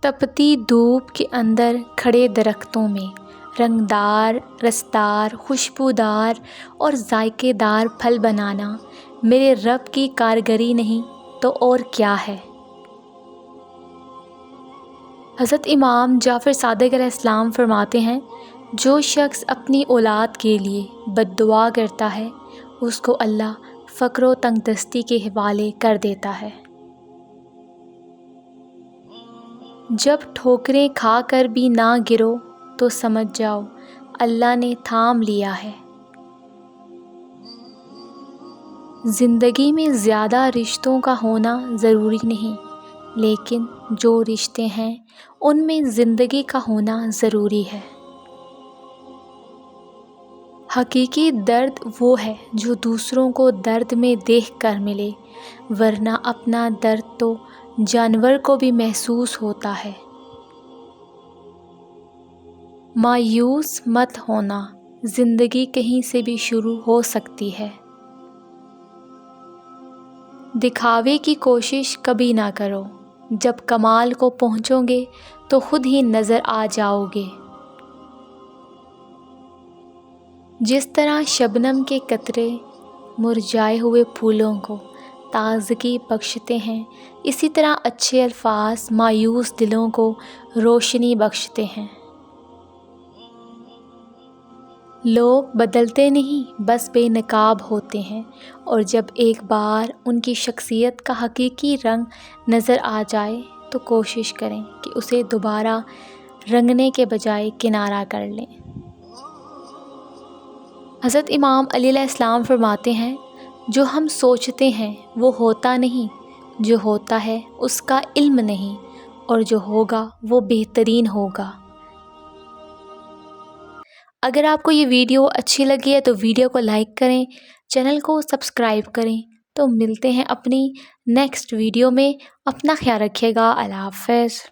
تپتی دھوپ کے اندر کھڑے درختوں میں رنگدار، رسدار، خوشبودار اور ذائقے دار پھل بنانا میرے رب کی کارگری نہیں تو اور کیا ہے۔ حضرت امام جعفر صادق علیہ السلام فرماتے ہیں، جو شخص اپنی اولاد کے لیے بد دعا کرتا ہے اس کو اللہ فقر و تنگ دستی کے حوالے کر دیتا ہے۔ جب ٹھوکریں کھا کر بھی نہ گرو تو سمجھ جاؤ اللہ نے تھام لیا ہے۔ زندگی میں زیادہ رشتوں کا ہونا ضروری نہیں، لیکن جو رشتے ہیں ان میں زندگی کا ہونا ضروری ہے۔ حقیقی درد وہ ہے جو دوسروں کو درد میں دیکھ کر ملے، ورنہ اپنا درد تو جانور کو بھی محسوس ہوتا ہے۔ مایوس مت ہونا، زندگی کہیں سے بھی شروع ہو سکتی ہے۔ دکھاوے کی کوشش کبھی نہ کرو، جب کمال کو پہنچو گے تو خود ہی نظر آ جاؤ گے۔ جس طرح شبنم کے قطرے مرجھائے ہوئے پھولوں کو تازگی بخشتے ہیں، اسی طرح اچھے الفاظ مایوس دلوں کو روشنی بخشتے ہیں۔ لوگ بدلتے نہیں، بس بے نقاب ہوتے ہیں، اور جب ایک بار ان کی شخصیت کا حقیقی رنگ نظر آ جائے تو کوشش کریں کہ اسے دوبارہ رنگنے کے بجائے کنارہ کر لیں۔ حضرت امام علی علیہ السلام فرماتے ہیں، جو ہم سوچتے ہیں وہ ہوتا نہیں، جو ہوتا ہے اس کا علم نہیں، اور جو ہوگا وہ بہترین ہوگا۔ اگر آپ کو یہ ویڈیو اچھی لگی ہے تو ویڈیو کو لائک کریں، چینل کو سبسکرائب کریں۔ تو ملتے ہیں اپنی نیکسٹ ویڈیو میں، اپنا خیال رکھیے گا، اللہ حافظ۔